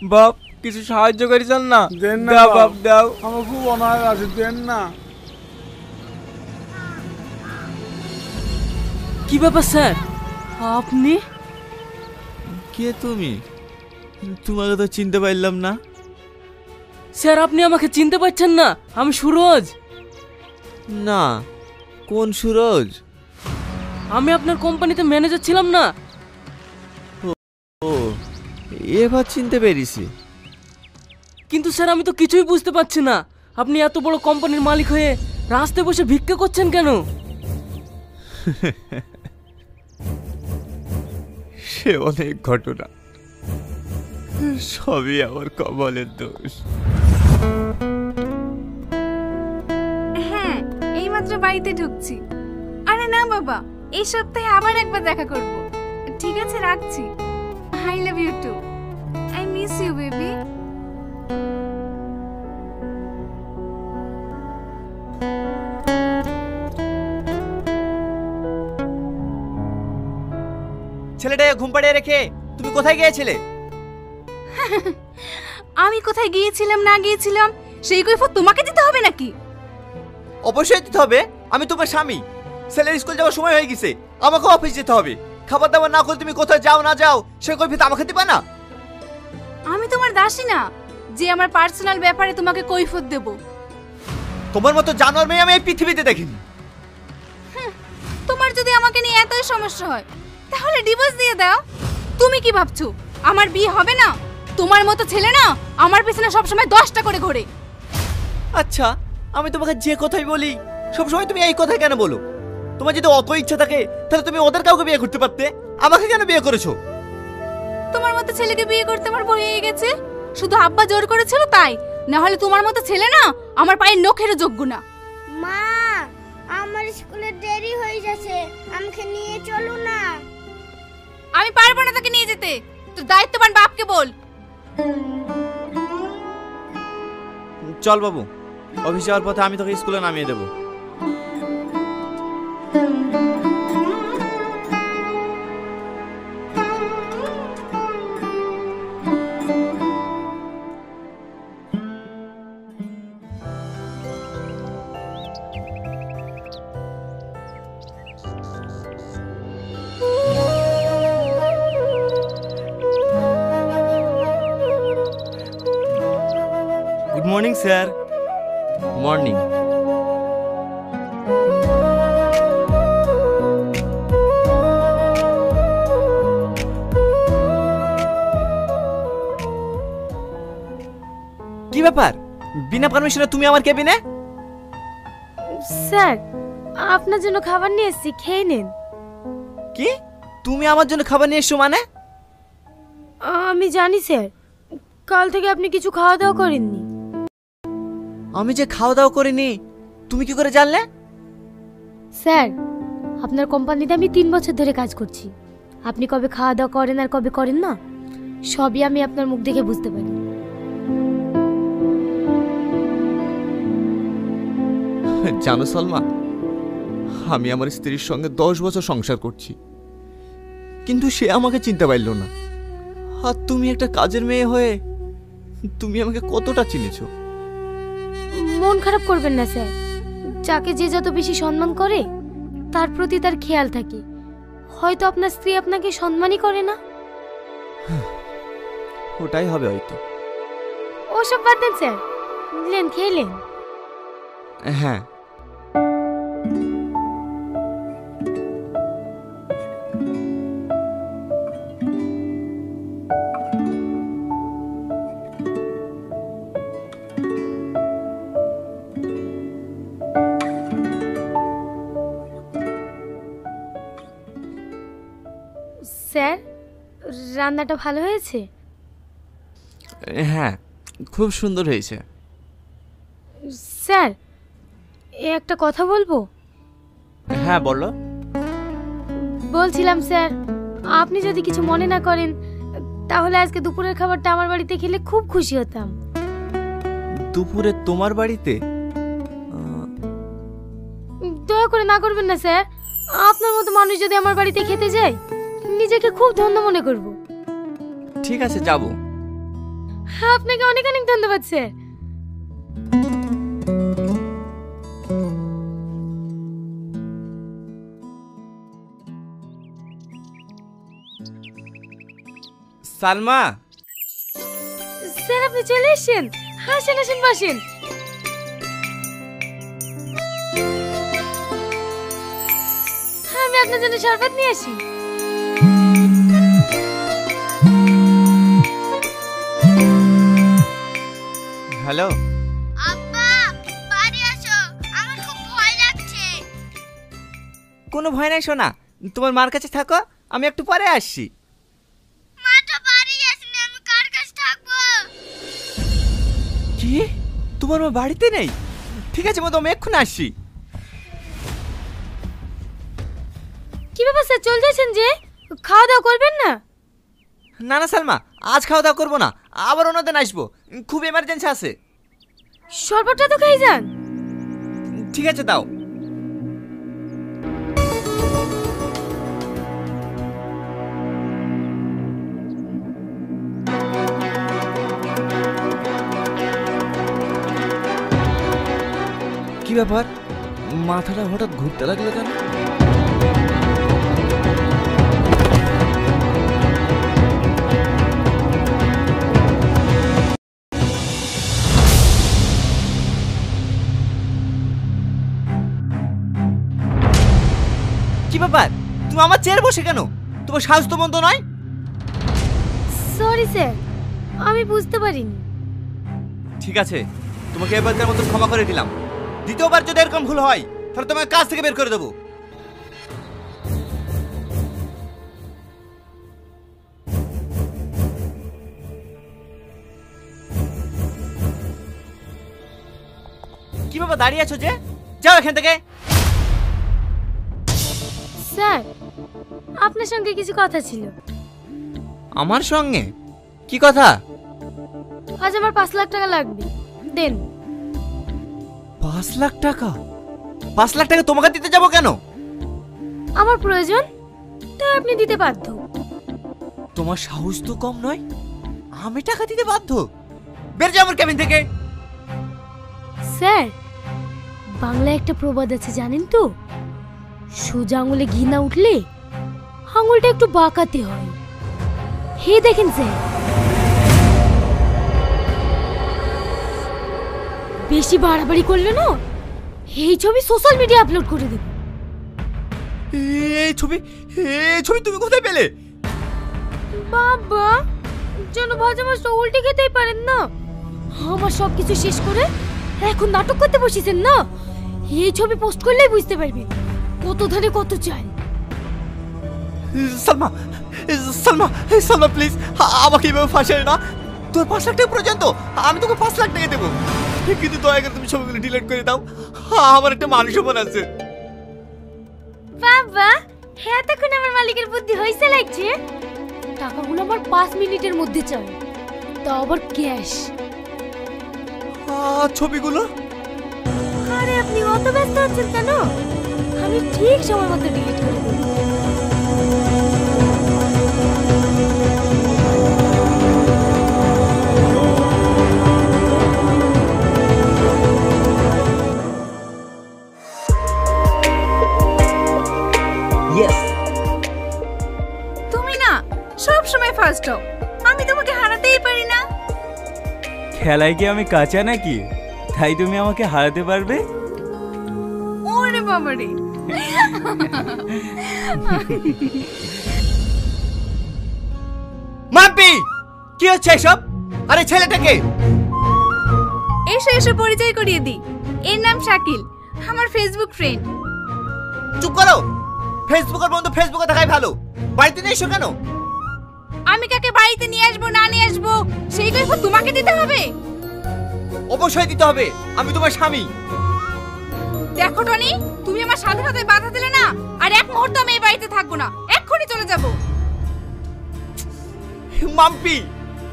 বাপ কিছু সাহায্য করেছেন না? দেন না দাও বাপ দাও, আমার খুব অনাহার আছে, দেন না। কি ব্যাপার স্যার, আপনি? কে তুমি? তোমাকে তো চিনতে পারলাম না। স্যার আপনি আমাকে চিনতে পারছেন না? আমি সুরজ। না, কোন সুরজ? আমি আপনার কোম্পানিতে ম্যানেজার ছিলাম না। ও, এবার চিনতে পেরেছি। কিন্তু স্যার আমি তো কিছুই বুঝতে পারছি না, আপনি এত বড় কোম্পানির মালিক হয়ে রাস্তায় বসে ভিক্ষা করছেন কেন? সে অনেক ঘটনা, সবই আমার কপালের দোষ। হ্যাঁ, এইমাত্র বাড়িতে ঢুকছি। আরে না বাবা, এই সপ্তাহে আবার একবার দেখা করব। ঠিক আছে, রাখছি। I love you too. I miss you baby. ছেলেটাকে ঘুম পাড়িয়ে রেখে তুমি কোথায় গিয়েছিলে? আমি কোথায় গিয়েছিলাম না গিয়েছিলাম সেই কৈফিয়ত তোমাকে দিতে হবে নাকি? অবশ্যই দিতে হবে, আমি তোমার স্বামী। ছেলের স্কুল যাওয়ার সময় হয়ে গেছে, আমাকে অফিস যেতে হবে। খাবার দাবার না করে তুমি কোথায় যাও না যাও সে কৈফিয়ত আমাকে দিবা না? আমি তোমার দাসী না যে আমার পার্সোনাল ব্যাপারে তোমাকে কৈফিয়ত দেব। তোমার মতো জানোয়ার মেয়ে আমি এই পৃথিবীতে দেখিনি। তোমার যদি আমাকে নিয়ে এতই সমস্যা হয় তাহলে ডিভোর্স দিয়ে দাও। তুমি কি ভাবছো আমার বিয়ে হবে না? তোমার মতো ছেলে না আমার পিছনে সবসময় 10টা করে ঘোরে। আচ্ছা, আমি তোমাকে যে কথাই বলি সবসময় তুমি এই কথাই কেন বলো? তোমার যদি অত ইচ্ছা থাকে তাহলে তুমি ওদের কাউকে বিয়ে করতে পারতে, আমাকে কেন বিয়ে করেছো? তোমার মতো ছেলেকে বিয়ে করতে আমার ভয় হয়ে গেছে। শুধু আব্বা জোর করেছিল তাই, না হলে তোমার মতো ছেলে না আমার পায়ের নখেরও যোগ্য না। মা, আমার স্কুলে দেরি হয়ে যাচ্ছে, আমাকে নিয়ে চলো না। আমি পারবো না তোকে নিয়ে যেতে, তোর দায়িত্ববান বাপকে বল। চল বাবু, অফিস যাওয়ার পথে আমি তোকে স্কুলে নামিয়ে দেবো। Good morning sir. মর্নিং। কি ব্যাপার, বিনা পারমিশনে তুমি আমার কেবিনে? স্যার, আপনার জন্য খাবার নিয়ে এসেছি, খেয়ে নিন। কি, তুমি আমার জন্য খাবার নিয়ে এসছো মানে? আমি জানি স্যার, কাল থেকে আপনি কিছু খাওয়া দাওয়া করেননি। আমি যে খাওয়া দাওয়া করিনি তুমি কি করে জানলে? স্যার, আপনার কোম্পানিতে আমি 3 বছর ধরে কাজ করছি। আপনি কবে খাওয়া দাওয়া করেন আর কবে করেন না সবই আমি আপনার মুখ দেখে বুঝতে পারি। জানো সলমা, আমি আমার স্ত্রীর সঙ্গে 10 বছর সংসার করছি, কিন্তু সে আমাকে চিনতে পারল না। আর তুমি একটা কাজের মেয়ে হয়ে তুমি আমাকে কতটা চিনেছো? মন খারাপ করবেন না স্যার, যাকে যে যত বেশি সম্মান করে তার প্রতি তার খেয়াল থাকে। হয়তো আপনার স্ত্রী আপনাকে সম্মানই করে না। ওটাই হবে হয়তো। ওসব বাদ দেন স্যার, নিলেন খেলেন। হ্যাঁ, স্যার, রান্নাটা ভালো হয়েছে? হ্যাঁ, খুব সুন্দর হয়েছে। স্যার, একটা কথা বলবো? হ্যাঁ বলো। বলছিলাম স্যার, আপনি যদি কিছু মনে না করেন তাহলে আজকে দুপুরের খাবারটা আমার বাড়িতে খেলে খুব খুশি হতাম। দুপুরে তোমার বাড়িতে? দয়া করে না করবেন না স্যার, আপনার মতো মানুষ যদি আমার বাড়িতে খেতে যায় নিজেকে খুব ধন্য মনে করব। ঠিক আছে, যাব। আপনাকে অনেক অনেক ধন্যবাদ স্যার। সালমা, স্যার আপনি চলে এসেছেন, আসেন আসেন বসেন। আমি আপনার জন্য শরবত নিয়ে আসি। হ্যালো, আব্বা বাড়ি আসো, আমার খুব ভয় লাগছে। কোনো ভয় নাই সোনা, তোমার মার কাছে থাকো, আমি একটু পরে আসছি। মাটা বাড়ি আসেনি, আমি কার কাছে থাকবো? কি, তোমার মা বাড়িতে নেই? ঠিক আছে মা, আমি এক্ষুনি আসছি। কি ব্যাপার স্যার, চলে যাচ্ছেন যে? খাওয়া দাওয়া করবেন না? না না সালমা, আজ খাওয়া দাওয়া করবো না, আবার অন্যদিন আসবো, খুব এমার্জেন্সি আছে। শরবতটা তো খেয়ে যান। ঠিক আছে দাও। কি ব্যাপার, মাথাটা হঠাৎ ঘুরতে লাগলো কেন? কি ব্যাপার, তুমি আমার চেয়ারে বসে কেন? তোমার সাহস তো মন্দ নয়। সরি স্যার, আমি বুঝতে পারিনি। ঠিক আছে, তোমাকে এবারকার মতো ক্ষমা করে দিলাম। দ্বিতীয়বার যদি এরকম ভুল হয় তাহলে তোমাকে কাজ থেকে বের করে দেবো। কি বাবা দাঁড়িয়ে আছো যে? যাও এখান থেকে। স্যার আপনার সঙ্গে কিছু কথা ছিল। আমার সঙ্গে? কি কথা? আজ আমার 5 লাখ টাকা লাগবে, দেন। 5 লাখ টাকা? 5 লাখ টাকা তোমাকে দিতে যাবো কেন? আমার প্রয়োজন, তাই আপনি দিতে বাধ্য। তোমার সাহস তো কম নয়, আমি টাকা দিতে বাধ্য? বের যাও আমার কেবিন থেকে। স্যার বাংলায় একটা প্রবাদ আছে জানেন তো? সোজা আঙুলে ঘি না উঠলে আঙুলটা একটু বাঁকাতে হয়। হে দেখেন স্যার, বেশি বাড়াবাড়ি করলে না এই ছবি সোশ্যাল মিডিয়া আপলোড করে দেব। এই ছবি তুমি কোথায় পেলে? বাবা যেন ভাজা মাছটা উল্টে খেতেই পারেন না। আমার সব কিছু শেষ করে এখন নাটক করতে বসেছেন না? এই ছবি পোস্ট করলেই বুঝতে পারবে কত ধারে কত চাই। সালমা, সালমা, সালমা প্লিজ আমাকে এভাবে ফাঁসাই না। তোর 5 লাখ টাকা প্রয়োজন তো, আমি তোকে 5 লাখ টাকা দেবো, কিন্তু দয়া করে তুমি ছবিগুলো ডিলিট করে দাও। আমার একটা মানুষ মন আছে। বাবা হ্যাঁ, তখন আমার মালিকের বুদ্ধি হয়েছে লাগছে। টাকাগুলো আমার 5 মিনিটের মধ্যে চাই, তাও আবার ক্যাশ। ছবিগুলো? আরে আপনি অত ব্যস্ত হচ্ছেন কেন? আমি ঠিক সময় মতো ডিলিট করে দেব। তুমি না সব সময় ফার্স্ট হও, আমি তোমাকে হারাতেই পারি না। খেলায় কি আমি কাঁচা নাকি, তাই তুমি আমাকে হারাতে পারবে? ওরে বাবারে, মাম্পি কি হচ্ছে এসব? আরে ছেলেটাকে এসো এসো পরিচয় করিয়ে দিই। এর নাম শাকিল, আমার ফেসবুক ফ্রেন্ড। চুপ করো, ফেসবুকের বন্ধু ফেসবুকে থাকাই ভালো। বাড়িতে নিয়ে এসো কেন? আমি কাকে বাড়িতে নিয়ে আসবো না নিয়ে আসবো সেই কৈফিয়ত তোমাকে দিতে হবে? অবশ্যই দিতে হবে, আমি তোমার স্বামী। দেখো টনি, তুমি আমার স্বাধীনতায় বাধা দিলে না, আর এক মুহূর্ত আমি এই বাড়িতে থাকবো না, এক্ষুনি চলে যাব। মাম্পি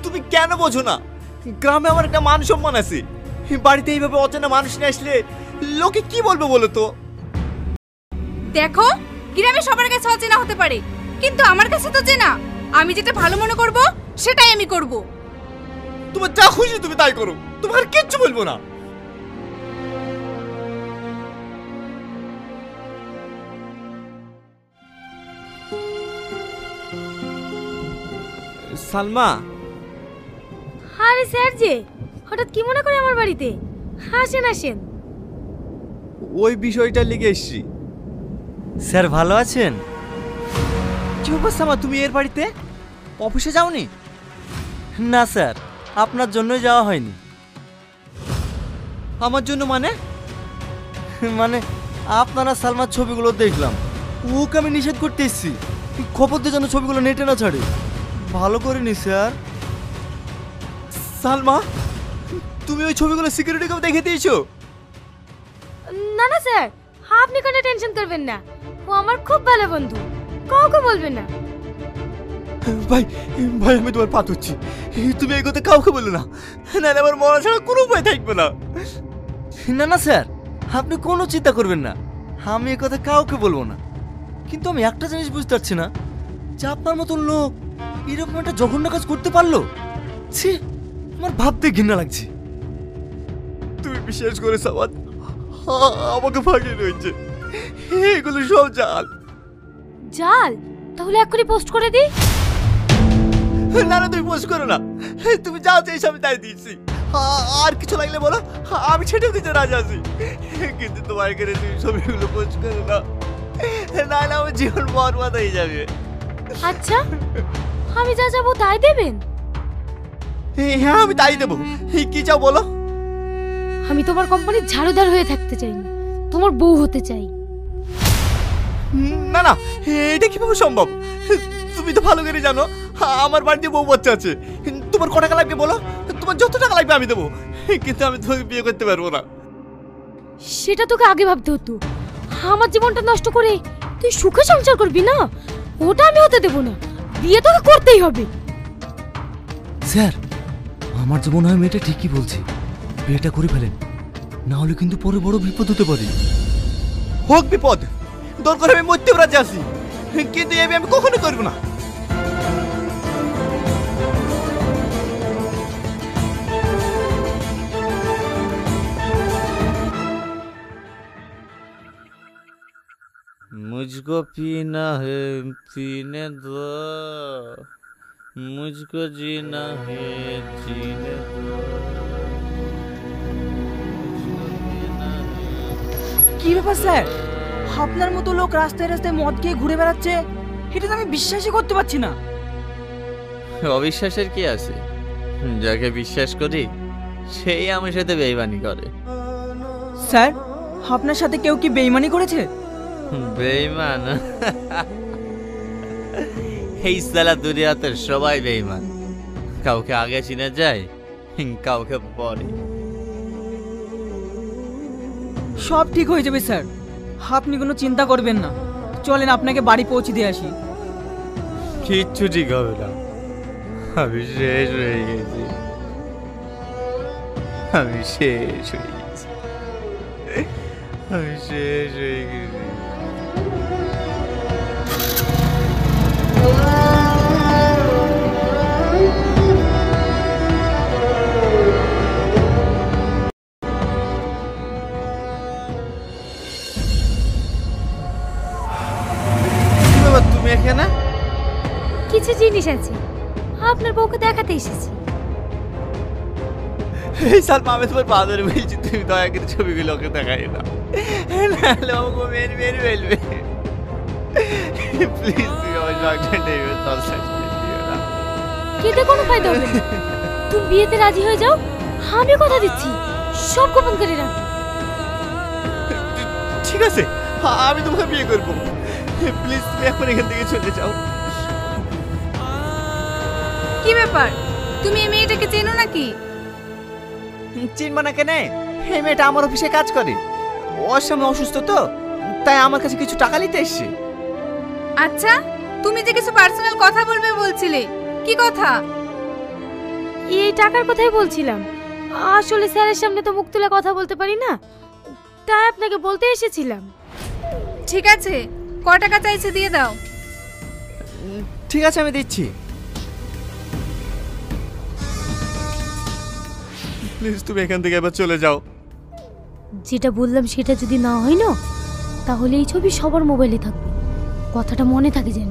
তুমি কেন বোঝো না? গ্রামে আমার একটা মান সম্মান আছে, বাড়িতে এইভাবে অচেনা মানুষ নিয়ে আসলে লোকে কি বলবে বলো তো? দেখো গ্রামে সবার কাছে অচেনা হতে পারে, কিন্তু আমার কাছে তো চেনা। আমি যেটা ভালো মনে করব সেটাই আমি করব। তোমার যা খুশি তুমি তাই করো, তোমার আর কিচ্ছু বলবো না। সালমা, আরে স্যার যে হঠাৎ কি মনে করে আমার বাড়িতে? আসেন আসেন। ওই বিষয়টা লিখে এসছি। স্যার ভালো আছেন? কি ব্যাপার সালমা, তুমি এর বাড়িতে অফিসে যাওনি? না স্যার, আপনার জন্যই যাওয়া হয়নি। আমার জন্য মানে? মানে আপনারা সালমার ছবিগুলো দেখলাম, ওকে আমি নিষেধ করতে এসেছি, খবর দিয়ে যেন ছবিগুলো নেটে না ছাড়ে। ভালো করিনি স্যার। সালমা, তুমি ওই ছবিগুলো সিকিউরিটিকে দেখে দিয়েছো? না না স্যার, আপনি কোনো টেনশন করবেন না, ও আমার খুব ভালো বন্ধু, কাউকে বলবেন না। ভাই ভাই আমি তোমার পা ধরছি, তুমি এই কথা কাউকে বলো না, নাহলে আমার মরা ছাড়া কোনো উপায় থাকবে না। না না স্যার, আপনি কোনো চিন্তা করবেন না, আমি এ কথা কাউকে বলবো না। কিন্তু আমি একটা জিনিস বুঝতে পারছি না, যে আপনার মতন লোক এরকম একটা জঘন্য কাজ করতে পারলো। ছি, আমার ভাবতে ঘৃণা লাগছে। তুমি বিশ্বাস করে সাবাদ, আমাকে ভাগিয়ে রয়েছে, এগুলো সব জাল। জাল? তাহলে এক্ষুনি পোস্ট করে দিই। না না, তুমি পোস্ট করো না, তুমি যাও চাইছো আমি তাই দিয়েছি। আর কিছু লাগলে বলো, আমি ছেড়েও দিতে রাজি আছি, কিন্তু তোমার এখানে তুমি ছবিগুলো পোস্ট করো না, নাহলে আমার জীবন বরবাদ হয়ে যাবে। আচ্ছা, আমি যা যাবো তাই দেবেন? হ্যাঁ আমি তাই দেবো, কি চাও বলো? আমি তোমার কোম্পানির ঝাড়ুদার হয়ে থাকতে চাই না, তোমার বউ হতে চাই। না না, এটা কিভাবে সম্ভব? তুমি তো ভালো করে জানো আমার বাড়িতে বউ বাচ্চা আছে। তোমার কত টাকা লাগবে বলো, তোমার যত টাকা লাগবে আমি দেবো, কিন্তু আমি তোমাকে বিয়ে করতে পারবো না। সেটা তোকে আগে ভাবতে হতো। আমার জীবনটা নষ্ট করে তুই সুখে সংসার করবি না, ওটা আমি হতে দেবো না। বিয়ে তোকে করতেই হবে। স্যার, আমার যে মনে হয় মেয়েটা ঠিকই বলছে, বিয়েটা করে ফেলেন, না হলে কিন্তু পরে বড় বিপদ হতে পারে। হোক বিপদ, দরকার আমি মরতেও রাজি আছি, কিন্তু আমি কখনো করবো না। मुझको पीना है पीने दो, मुझको जीना है जीने दो, मुझको पीना है। কি ব্যাপার স্যার, আপনার মতো লোক রাস্তায় রাস্তায় মদ খেয়ে ঘুরে বেড়াচ্ছে, এটা তো আমি বিশ্বাসই করতে পারছি না। অবিশ্বাসের কি আছে? যাকে বিশ্বাস করি সেই আমার সাথে বেইমানি করে। স্যার, আপনার সাথে কেউ কি বেইমানি করেছে? বেইমান? এই সালা দুনিয়াতে সবাই বেইমান, কাউকে আগে চিনে যায়, কাউকে পরে। সব ঠিক হয়ে যাবে স্যার, আপনি কোনো চিন্তা করবেন না। চলেন আপনাকে বাড়ি পৌঁছে দিয়ে আসি। কিচ্ছু ঠিক হবে না, আমি শেষ হয়ে গেছি, আমি শেষ হয়ে গেছি, আমি শেষ হয়ে গেছি। তুমি এখানে? কিছু জিনিস আছে, আপনার বউকে দেখাতে এসেছি। এই সালমা, আমি তোমার পা ধরে বলছি, তুমি দয়া করে ছবিগুলো ওকে দেখাই না, নাহলে আমাকে মেরে মেরে ফেলবে। প্লিজ তুমি আমার সঙ্গে নেবে, সব শেষ করে দিও না। কেটে কোনো ফায়দা হবে না। তুমি বিয়েতে রাজি হয়ে যাও, আমি কথা দিচ্ছি সব গোপন করে রাখবো। ঠিক আছে, আমি তোমাকে বিয়ে করবো, প্লিজ তুমি এখন এখান থেকে চলে যাও। কি ব্যাপার, তুমি এই মেয়েটাকে চেনো নাকি? চিনবা না কেন? এই মেয়েটা আমার অফিসে কাজ করে, ওর সামনে অসুস্থ তো, তাই আমার কাছে কিছু টাকা নিতে এসছে। আচ্ছা, তুমি যে কিছু পার্সোনাল কথা বলবে বলছিলে, কি কথা? এই টাকার কথাই বলছিলাম। আসলে স্যারের সামনে তো মুখ তুলে কথা বলতে পারি না, তাই আপনাকে বলতে এসেছিলাম। ঠিক আছে, ক টাকা চাইছে দিয়ে দাও। ঠিক আছে, আমি দিচ্ছি। প্লিজ তুমি এখান থেকে এবার চলে যাও। যেটা বললাম সেটা যদি না হয় না, তাহলে এই ছবি সবার মোবাইলে থাকবে। কথাটা মনে থাকে যেন।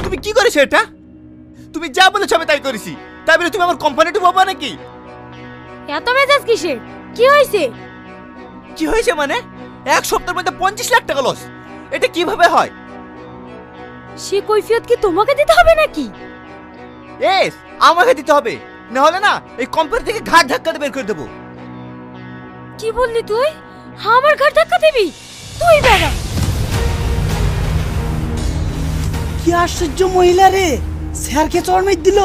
তুমি কি করেছো এটা? তুমি যা বলেছো আমি তাই করেছি। তাই বলে তুমি আমার কোম্পানিটা বাবা নাকি? এত মেজাজ কিসের? কি হয়েছে? কি হয়েছে মানে? এক সপ্তাহের মধ্যে 25 লাখ টাকা লস। এটা কিভাবে হয়? সে কৈফিয়ত কি তোমাকে দিতে হবে নাকি? এস আমাকে দিতে হবে, না হলে না এই কোম্পানি থেকে ঘাট ধাক্কাতে বের করে দেবো। কি বললি তুই? আমার ঘাট ধাক্কা দিবি? তুই বেড়া। কি আশ্চর্য মহিলা রে, স্যারকে চড় দিল।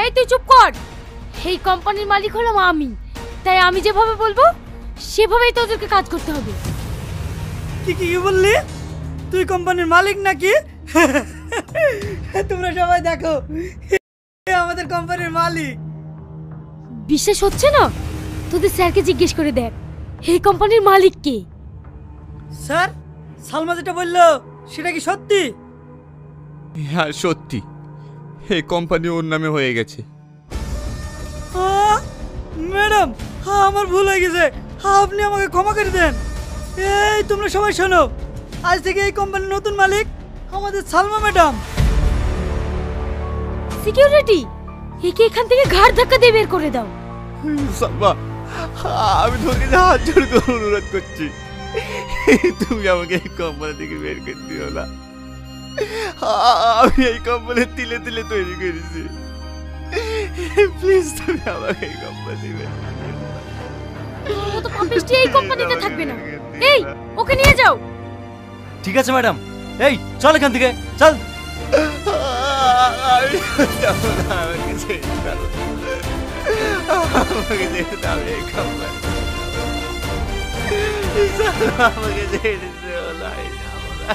এই তুই চুপ কর। এই কোম্পানির মালিক হলাম আমি, তাই আমি যেভাবে বলবো সেভাবেই তোদেরকে কাজ করতে হবে। কি কি বললি? তুই কোম্পানির মালিক নাকি? তোমরা সবাই দেখো, এ আমাদের কোম্পানির মালিক। বিশ্বাস হচ্ছে না? তোদের স্যারকে জিজ্ঞেস করে দেখ এই কোম্পানির মালিক কে। স্যার, সালমা যেটা বললো সেটা কি সত্যি? হ্যাঁ সত্যি, এই কোম্পানি ওর নামে হয়ে গেছে। ম্যাডাম, আমার ভুল হয়ে গেছে, আপনি আমাকে ক্ষমা করে দেন। এই তোমরা সবাই শোনো, আজ থেকে এই কোম্পানির নতুন মালিক আমাদের সালমা ম্যাডাম। সিকিউরিটি, একে এখান থেকে ঘাড় ধাক্কা দিয়ে বের করে দাও। সালমা, আমি তোমাকে হাত জোড় করে অনুরোধ করছি, তুমি আমাকে এই কোম্পানি থেকে বের করে দিও না। আমি এই কোম্পানি তিলে তিলে তৈরি করেছি, প্লিজ তুমি আমাকে এই কোম্পানি বের করে দিও না। তোর মতো পাপিষ্টি এই কোম্পানিতে থাকবে না। এই ওকে নিয়ে যাও। ঠিক আছে ম্যাডাম, এই চল এখান থেকে চল। আমি যাবো না, আমাকে ছেড়ে দাও, আমাকে ছেড়ে দাও, এই কোম্পানি আমাকে ছেড়ে দিও না, আমি যাবো না।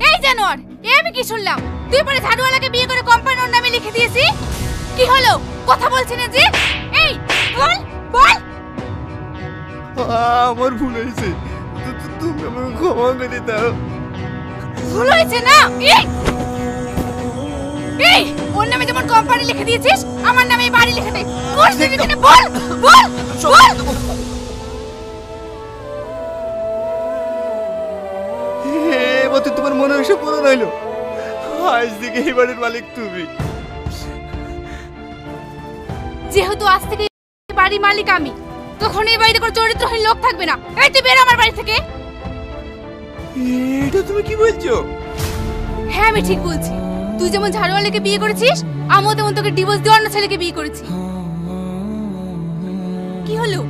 এই জানোয়ার, এ আমি কি শুনলাম? তুই পরে ঝাড়ুওয়ালাকে বিয়ে করে কোম্পানির নামে লিখে দিয়েছি। কি হলো? কথা বলছি না যে? এই বল বল। আমার ভুল হয়েছে, তুমি আমাকে ক্ষমা করে দাও। ভুল হয়েছে না? এই ওর নামে যেমন কোম্পানি লিখে দিয়েছিস, আমার নামে এই বাড়ি লিখে দে। পরিস্থিতি জেনে বল বল বল। এবার তো তোমার মনে এসে পূরণ হইলো, আজ থেকে এই বাড়ির মালিক তুমি। যেহেতু আজ থেকে এই বাড়ির মালিক আমি, তখন এই বাড়িতে কোনো চরিত্রহীন লোক থাকবে না। এই তুই বের আমার বাড়ি থেকে। এটা তুমি কি বলছো? হ্যাঁ আমি ঠিক বলছি। তুই যেমন ঝাড়ুওয়ালাকে বিয়ে করেছিস, আমিও তেমন তোকে ডিভোর্স দিয়ে অন্য ছেলেকে বিয়ে করেছি। কি হলো,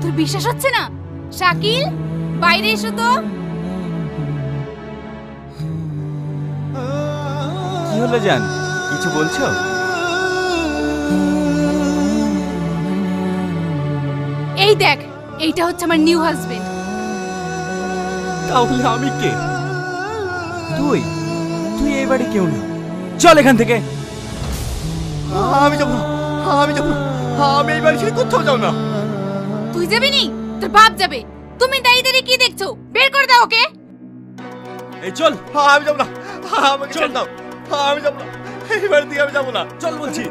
তোর বিশ্বাস হচ্ছে না? শাকিল, বাইরে এসো তো। কি হলো জান, কিছু বলছো? এই দেখ, এইটা হচ্ছে আমার নিউ হাজবেন্ড। তাহলে আমি কে? তুই তুই এই বাড়ি কেউ না, চল এখান থেকে। আমি যাবো না, আমি যাবো না, আমি এই বাড়ি ছেড়ে কোথাও যাও না। তুই যাবি নি? তোর বাপ যাবে। তুমি দাঁড়িয়ে কি দেখছো? বের করে দাও ওকে। এই চল। আমি যাবো না, আমাকে ছেড়ে দাও, আমি যাবো না, এই বাড়ি থেকে আমি যাবো না, চল বলছি।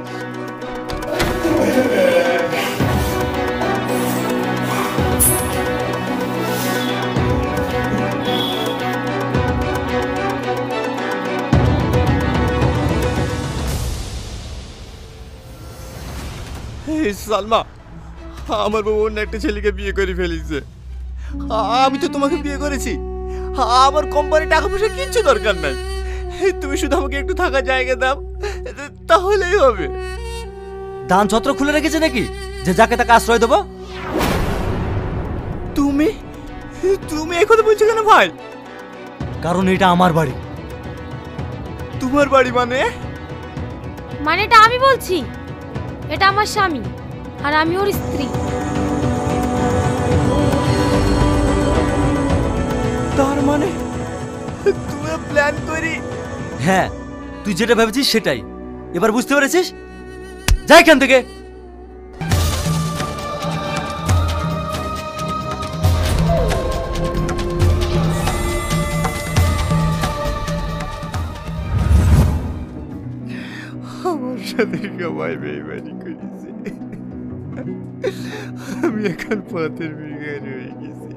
সালমা, আমার বউ অন্য একটা ছেলেকে বিয়ে করে ফেলেছে। আমি তো তোমাকে বিয়ে করেছি, আমার কোম্পানি টাকা পয়সা কিচ্ছু দরকার নাই। তুমি শুধু আমাকে একটু থাকার জায়গা দাও, তাহলেই হবে। দান ছত্র খুলে রেখেছে নাকি যে যাকে তাকে আশ্রয় দেবো? তুমি তুমি এই কথা বলছো কেন ভাই? কারণ এটা আমার বাড়ি। তোমার বাড়ি মানে? মানে এটা আমি বলছি, এটা আমার স্বামী আর আমি ওর স্ত্রী। তার মানে তুমি প্ল্যান করি? হ্যাঁ, তুই যেটা ভেবেছিস সেটাই। এবার বুঝতে পেরেছিস? যা এখান থেকে। আমার সাথে সবাই বেইমানি করেছে, আমি এখন পথের ভিখারি হয়ে গেছি।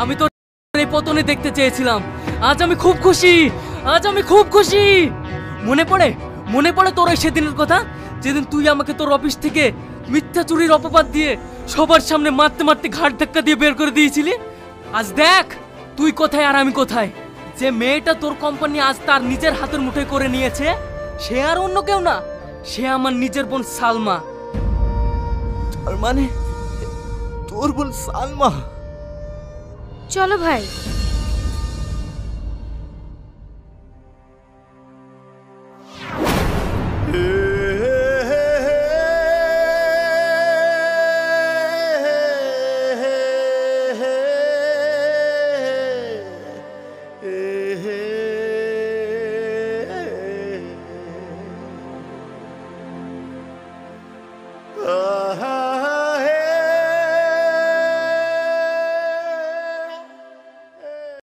আমি তো এই পতনে দেখতে চেয়েছিলাম। আজ আমি খুব খুশি, আজ আমি খুব খুশি। মনে পড়ে তোর ওই সেদিনের কথা, যেদিন তুই আমাকে তোর অফিস থেকে মিথ্যা চুরির অপবাদ দিয়ে সবার সামনে মারতে মারতে ঘাট ধাক্কা দিয়ে বের করে দিয়েছিলি। আজ দেখ তুই কোথায় আর আমি কোথায়। যে মেয়েটা তোর কোম্পানি আজ তার নিজের হাতের মুঠোয় করে নিয়েছে, সে আর অন্য কেউ না, সে আমার নিজের বোন সালমা। তার মানে তোর বোন সালমা? চলো ভাই